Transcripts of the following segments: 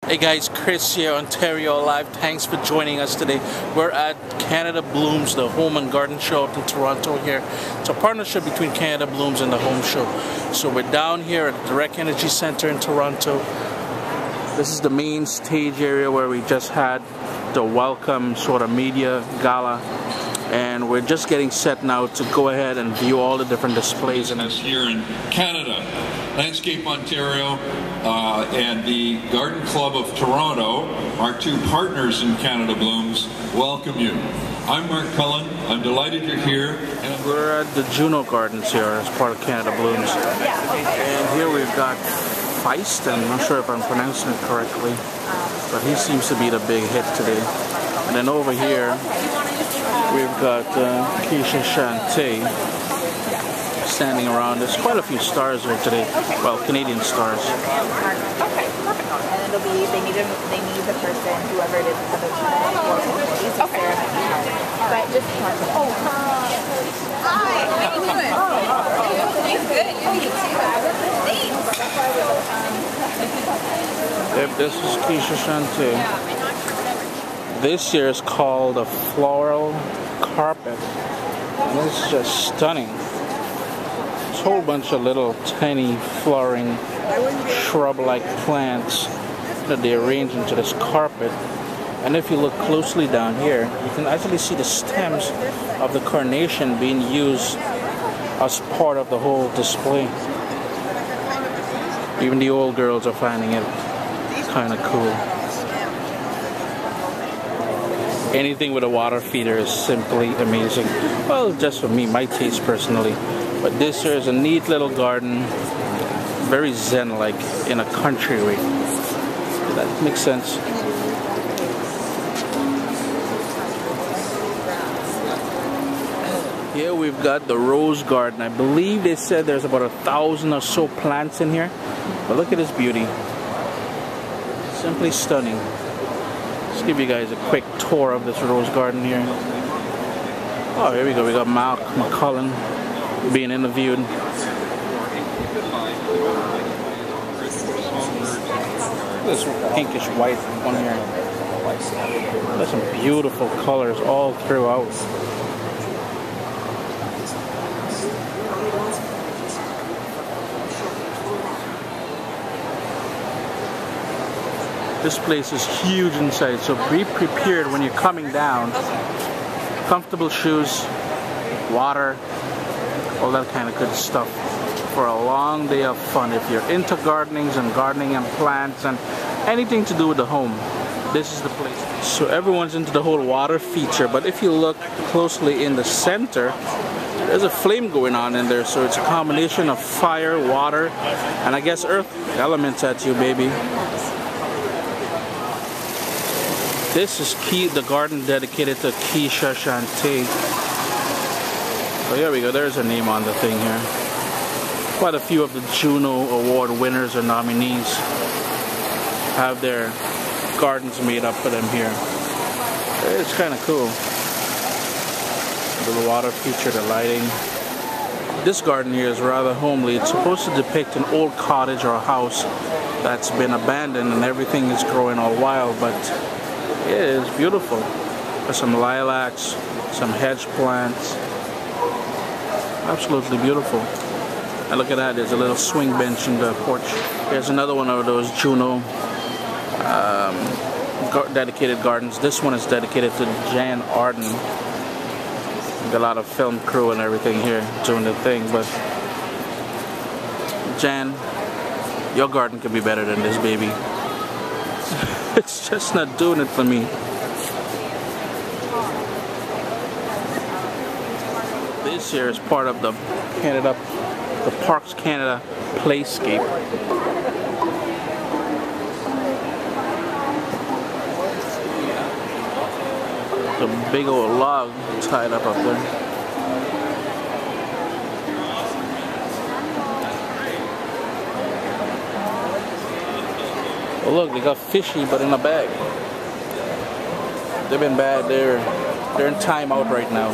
Hey guys, Chris here, Ontario Live. Thanks for joining us today. We're at Canada Blooms, the Home and Garden Show up in Toronto here. It's a partnership between Canada Blooms and the Home Show. So we're down here at the Direct Energy Center in Toronto. This is the main stage area where we just had the welcome sort of media gala. And we're just getting set now to go ahead and view all the different displays. And us here in Canada, Landscape Ontario, and the Garden Club of Toronto, our two partners in Canada Blooms, welcome you. I'm Mark Cullen. I'm delighted you're here. And we're at the Juno Gardens here as part of Canada Blooms. And here we've got Feist, I'm not sure if I'm pronouncing it correctly, but he seems to be the big hit today. And then over here, we've got Keisha Shante standing around. There's quite a few stars here today. Well, Canadian stars. Okay, perfect. And it'll be, they need the person, whoever it is, okay. But just hi, how you doing? He's good. You too. Yep, this is Keisha Shante. This year is called a floral carpet. And it's just stunning. It's a whole bunch of little tiny flowering shrub-like plants that they arrange into this carpet. And if you look closely down here, you can actually see the stems of the carnation being used as part of the whole display. Even the old girls are finding it kind of cool. Anything with a water feeder is simply amazing. Well, just for me, my taste personally. But this here is a neat little garden, very zen-like in a country way. That makes sense. Here we've got the rose garden. I believe they said there's about 1,000 or so plants in here. But look at this beauty. Simply stunning. Let's give you guys a quick tour of this rose garden here. Oh, here we go. We got Mark McCullen being interviewed. This pinkish white one here. There's some beautiful colors all throughout. This place is huge inside, so be prepared when you're coming down. Comfortable shoes, water, all that kind of good stuff for a long day of fun. If you're into gardening and plants and anything to do with the home, this is the place. So everyone's into the whole water feature, but if you look closely in the center, there's a flame going on in there, so it's a combination of fire, water, and I guess earth elements at you, baby. This is the garden dedicated to Keisha Shante. So here we go, there's her name on the thing here. Quite a few of the Juno Award winners or nominees have their gardens made up for them here. It's kind of cool. The water feature, the lighting. This garden here is rather homely. It's supposed to depict an old cottage or a house that's been abandoned and everything is growing all wild, but it is beautiful. There's some lilacs, some hedge plants. Absolutely beautiful. And look at that, there's a little swing bench in the porch. Here's another one of those Juno dedicated gardens. This one is dedicated to Jan Arden. Got a lot of film crew and everything here doing the thing, but Jan, your garden could be better than this, baby. It's just not doing it for me. This here is part of the Parks Canada Playscape. The big old log tied up there. Oh look, they got fishy, but in a bag. They've been bad. They're in timeout right now.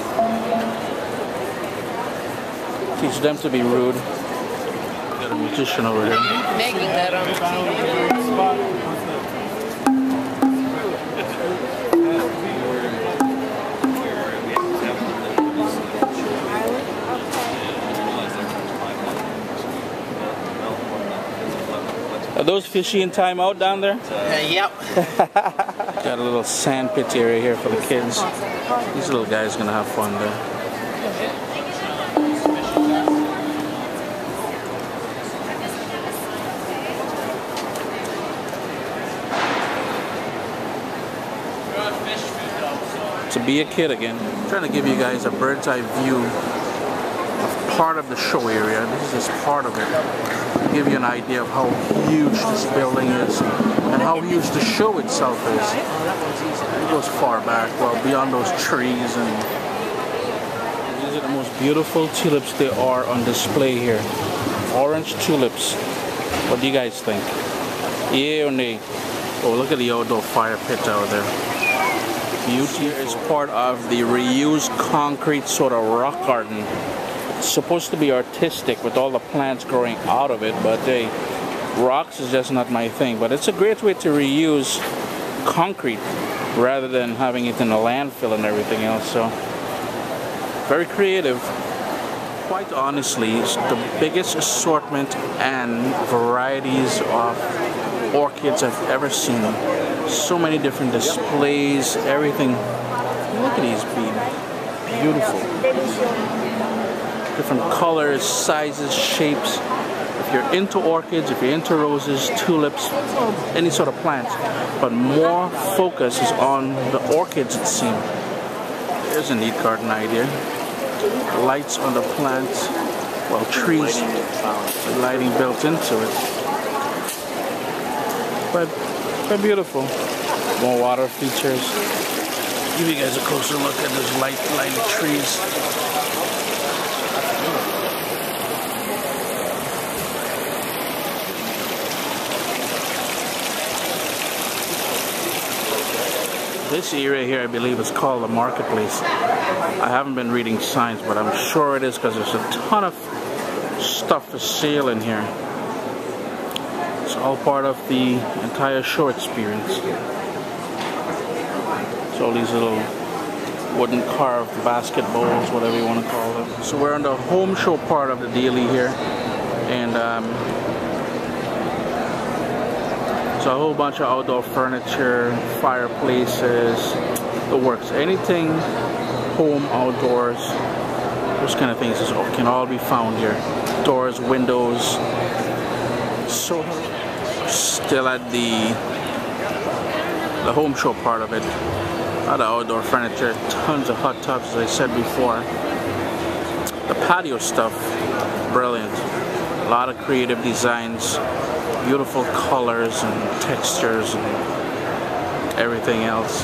Teach them to be rude. Got a musician over here. Making that on TV. Are those fishy in timeout down there? Yep. Got a little sand pit area here for the kids. These little guys gonna have fun there. To be a kid again. I'm trying to give you guys a bird's eye view of part of the show area. This is just part of it. To give you an idea of how huge this building is and how huge the show itself is. It goes far back, well beyond those trees, and these are the most beautiful tulips there are on display here. Orange tulips. What do you guys think? Yay or nay? Oh, look at the outdoor fire pit out there. Beauty is part of the reused concrete sort of rock garden. It's supposed to be artistic with all the plants growing out of it, but hey, rocks is just not my thing. But it's a great way to reuse concrete rather than having it in a landfill and everything else. So very creative. Quite honestly, it's the biggest assortment and varieties of orchids I've ever seen. So many different displays, everything. Look at these bees. Beautiful. Different colors, sizes, shapes. If you're into orchids, if you're into roses, tulips, any sort of plants, but more focus is on the orchids, it seems. There's a neat garden idea. Lights on the plants, well, trees, lighting built into it. But beautiful. More water features. Give you guys a closer look at those lighted trees. This area here, I believe, is called the marketplace. I haven't been reading signs, but I'm sure it is because there's a ton of stuff for sale in here. It's all part of the entire show experience. So all these little wooden carved basketballs, whatever you want to call them. So we're on the home show part of the dealie here, and so a whole bunch of outdoor furniture, fireplaces, the works. Anything home, outdoors, those kind of things can all be found here. Doors, windows. So still at the home show part of it. A lot of outdoor furniture, tons of hot tubs, as I said before. The patio stuff, brilliant. A lot of creative designs, beautiful colors and textures and everything else.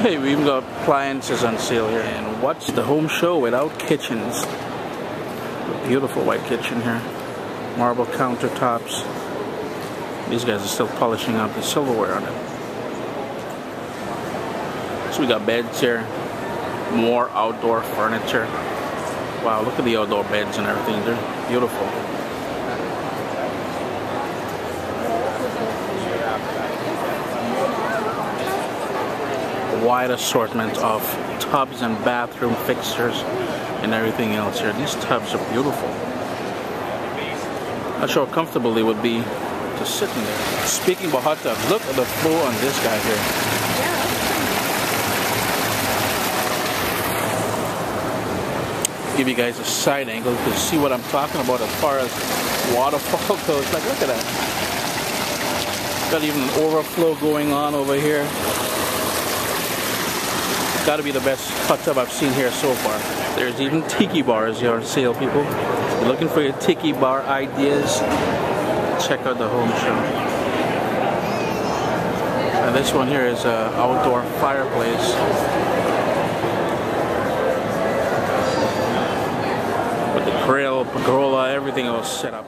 Hey, we even got appliances on sale here. And what's the home show without kitchens? A beautiful white kitchen here. Marble countertops. These guys are still polishing up the silverware on it. So we got beds here. More outdoor furniture. Wow, look at the outdoor beds and everything. They're beautiful. A wide assortment of tubs and bathroom fixtures and everything else here. These tubs are beautiful. Not sure how comfortable they would be to sit in there. Speaking about hot tubs, look at the flow on this guy here. Give you guys a side angle to see what I'm talking about as far as waterfall goes. Like, look at that. Got even an overflow going on over here. Got to be the best hot tub I've seen here so far. There's even tiki bars here on sale, people. If you're looking for your tiki bar ideas, check out the home show. And this one here is an outdoor fireplace. With the grill, pergola, everything all set up.